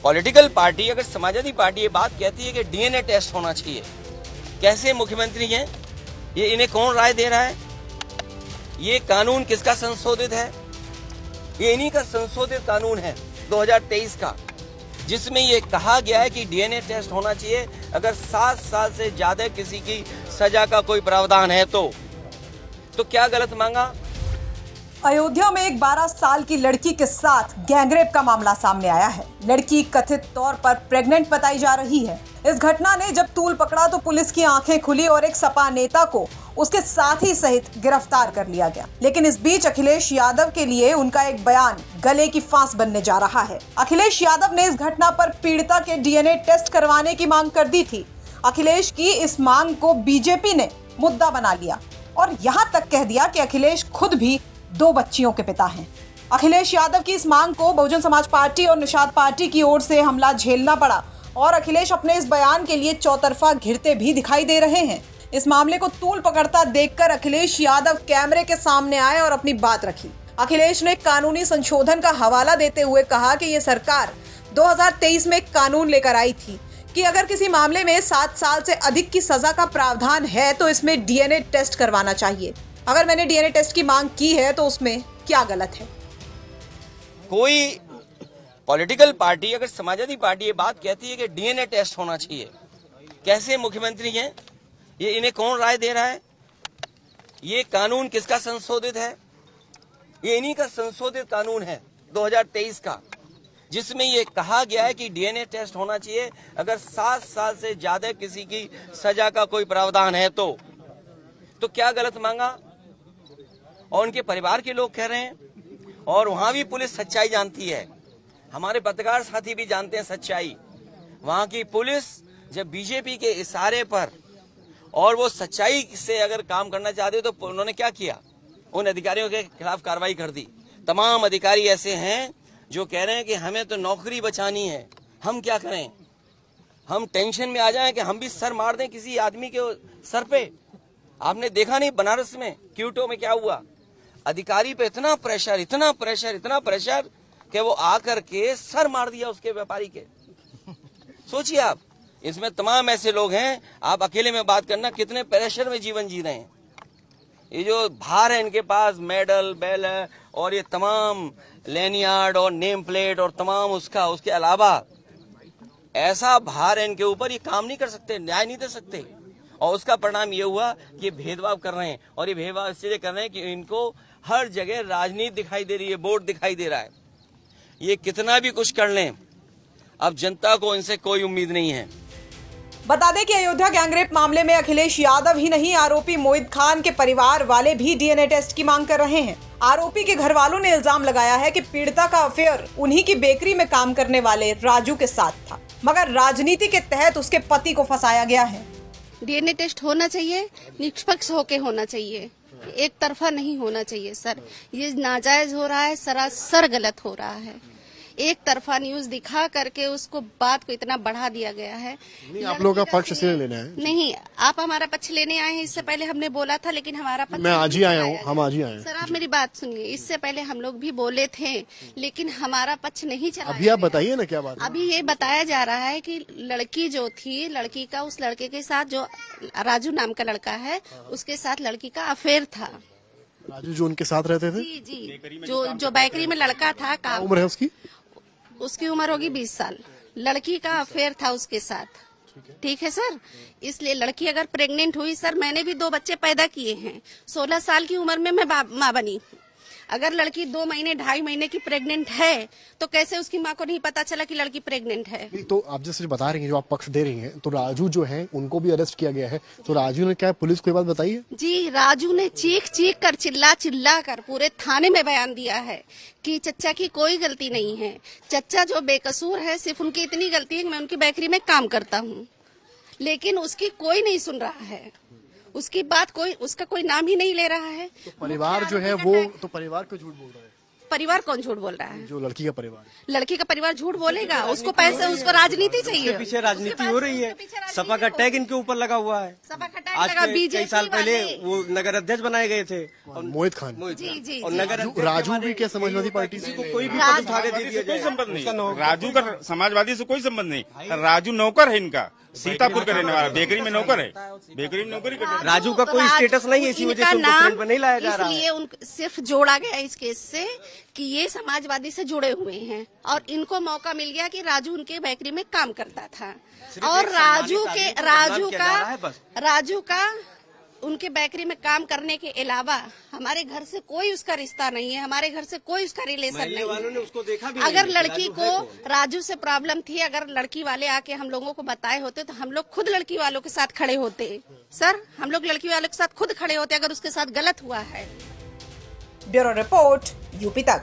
Political party अगर Samajwadi party ये बात कहती है कि डीएनए टेस्ट होना चाहिए, कैसे मुख्यमंत्री हैं ये, इन्हें कौन राय दे रहा है? ये कानून किसका संशोधित है? ये इन्हीं का संशोधित कानून है 2023 का, जिसमें ये कहा गया है कि डीएनए टेस्ट होना चाहिए अगर 7 साल से ज्यादा किसी की सजा का कोई प्रावधान है तो क्या गलत मांगा? अयोध्या में एक 12 साल की लड़की के साथ गैंगरेप का मामला सामने आया है। लड़की कथित तौर पर प्रेग्नेंट बताई जा रही है। इस घटना ने जब तूल पकड़ा तो पुलिस की आंखें खुली और एक सपा नेता को उसके साथी सहित गिरफ्तार कर लिया गया। लेकिन इस बीच अखिलेश यादव के लिए उनका एक बयान गले की फांस बनने जा रहा है। अखिलेश यादव ने इस घटना पर पीड़िता के डीएनए टेस्ट करवाने की मांग कर दी थी। अखिलेश की इस मांग को बीजेपी ने मुद्दा बना लिया और यहाँ तक कह दिया कि अखिलेश खुद भी 2 बच्चियों के पिता हैं। अखिलेश यादव की इस मांग को बहुजन समाज पार्टी और निषाद पार्टी की ओर से हमला झेलना पड़ा और अखिलेश अपने इस बयान के लिए चौतरफा घिरते भी दिखाई दे रहे हैं। इस मामले को तूल पकड़ता देखकर अखिलेश यादव कैमरे के सामने आए और अपनी बात रखी। अखिलेश ने कानूनी संशोधन का हवाला देते हुए कहा कि ये सरकार 2023 में एक कानून लेकर आई थी कि अगर किसी मामले में 7 साल से अधिक की सजा का प्रावधान है तो इसमें डीएनए टेस्ट करवाना चाहिए। अगर मैंने डीएनए टेस्ट की मांग की है तो उसमें क्या गलत है? कोई पॉलिटिकल पार्टी अगर समाजवादी पार्टी ये बात कहती है कि डीएनए टेस्ट होना चाहिए, कैसे मुख्यमंत्री हैं ये, इन्हें कौन राय दे रहा है? ये कानून किसका संशोधित है? ये इन्हीं का संशोधित कानून है 2023 का, जिसमें ये कहा गया है कि डीएनए टेस्ट होना चाहिए अगर 7 साल से ज्यादा किसी की सजा का कोई प्रावधान है तो क्या गलत मांगा? और उनके परिवार के लोग कह रहे हैं और वहां भी पुलिस सच्चाई जानती है। हमारे पत्रकार साथी भी जानते हैं सच्चाई। वहां की पुलिस जब बीजेपी के इशारे पर और वो सच्चाई से अगर काम करना चाहते तो उन्होंने क्या किया? उन अधिकारियों के खिलाफ कार्रवाई कर दी। तमाम अधिकारी ऐसे हैं जो कह रहे हैं कि हमें तो नौकरी बचानी है, हम क्या करें? हम टेंशन में आ जाएं कि हम भी सर मार दें किसी आदमी के सर पे। आपने देखा नहीं बनारस में क्यूटो में क्या हुआ? अधिकारी पे इतना प्रेशर कि वो आकर के सर मार दिया उसके व्यापारी के। सोचिए आप, इसमें तमाम ऐसे लोग हैं, आप अकेले में बात करना कितने प्रेशर में जीवन जी रहे हैं। ये जो भार है इनके पास, मेडल बेल है और ये तमाम लैनियार्ड और नेम प्लेट और तमाम उसके अलावा ऐसा भार है इनके ऊपर, ये काम नहीं कर सकते, न्याय नहीं दे सकते। और उसका परिणाम ये हुआ कि ये भेदभाव कर रहे हैं और ये भेदभाव इसलिए कर रहे हैं कि इनको हर जगह राजनीति दिखाई दे रही है, वोट दिखाई दे रहा है। ये कितना भी कुछ कर लें, अब जनता को इनसे कोई उम्मीद नहीं है। बता दें कि अयोध्या गैंगरेप मामले में अखिलेश यादव ही नहीं, आरोपी मोहित खान के परिवार वाले भी डीएनए टेस्ट की मांग कर रहे हैं। आरोपी के घर वालों ने इल्जाम लगाया है कि पीड़िता का अफेयर उन्हीं की बेकरी में काम करने वाले राजू के साथ था, मगर राजनीति के तहत उसके पति को फंसाया गया है। डीएनए टेस्ट होना चाहिए, निष्पक्ष होके होना चाहिए, एक तरफा नहीं होना चाहिए सर। ये नाजायज हो रहा है, सरासर गलत हो रहा है। एक तरफा न्यूज दिखा करके उसको बात को इतना बढ़ा दिया गया है। नहीं, आप लोगों का पक्ष इसलिए लेना है? नहीं, आप हमारा पक्ष लेने आए हैं। इससे पहले हमने बोला था, लेकिन हमारा पक्ष मैं आज ही आया हूँ, हम आज ही आए हैं। सर आप मेरी बात सुनिए, इससे पहले हम लोग भी बोले थे, लेकिन हमारा पक्ष नहीं चला। अभी आप बताइए ना क्या बात है? अभी ये बताया जा रहा है कि लड़की जो थी, लड़की का उस लड़के के साथ, जो राजू नाम का लड़का है, उसके साथ लड़की का अफेयर था। राजू जो उनके साथ रहते थे? जी, जो बेकरी में लड़का था, क्या उम्र है उसकी? उसकी उम्र होगी 20 साल। लड़की का अफेयर था उसके साथ। ठीक है सर। इसलिए लड़की अगर प्रेग्नेंट हुई, सर मैंने भी 2 बच्चे पैदा किए हैं। 16 साल की उम्र में मैं माँ बनी। अगर लड़की 2 महीने 2.5 महीने की प्रेग्नेंट है तो कैसे उसकी माँ को नहीं पता चला कि लड़की प्रेग्नेंट है? तो आप जैसे बता रही हैं, जो आप पक्ष दे रही हैं, तो राजू जो है उनको भी अरेस्ट किया गया है। तो राजू ने क्या पुलिस को ये बात बताई है? जी, राजू ने चीख कर चिल्ला कर पूरे थाने में बयान दिया है कि चच्चा की कोई गलती नहीं है। चच्चा जो बेकसूर है, सिर्फ उनकी इतनी गलती है कि मैं उनकी बेकरी में काम करता हूँ, लेकिन उसकी कोई नहीं सुन रहा है। उसकी बात उसका कोई नाम ही नहीं ले रहा है। तो परिवार जो है वो, तो परिवार को झूठ बोल रहा है। परिवार कौन झूठ बोल रहा है? जो लड़की का परिवार, लड़की का परिवार झूठ बोलेगा? उसको पैसे, उसको राजनीति चाहिए। पीछे राजनीति हो रही है, सपा का टैग इनके ऊपर लगा हुआ है। सपा का टैग आज लगा, के बीजेपी कई साल पहले वाले। वो नगर अध्यक्ष बनाए गए थे मोहित खान। जी और नगर अध्यक्ष राजू भी क्या समाजवादी पार्टी से? को कोई भी पद उठा के दे दिया कोई जाए। संबंध नहीं, राजू का समाजवादी से कोई संबंध नहीं। राजू नौकर है इनका, सीतापुर का रहने वाला, बेकरी में नौकर है, बेकरी में नौकरी करता है। राजू का कोई स्टेटस नहीं है, इसी वजह से उनको फ्रंट पर नहीं लाया जा रहा है। इसलिए सिर्फ जोड़ा गया इस केस से कि ये समाजवादी से जुड़े हुए हैं और इनको मौका मिल गया कि राजू उनके बेकरी में काम करता था और राजू का उनके बेकरी में काम करने के अलावा हमारे घर से कोई उसका रिश्ता नहीं है, हमारे घर से कोई उसका रिलेशन नहीं वालों ने है। उसको देखा भी अगर नहीं, लड़की राजू को है कौन? राजू से प्रॉब्लम थी, अगर लड़की वाले आके हम लोगों को बताए होते तो हम लोग खुद लड़की वालों के साथ खड़े होते। सर, हम लोग लड़की वालों के साथ खुद खड़े होते अगर उसके साथ गलत हुआ है। ब्यूरो रिपोर्ट, यूपी तक।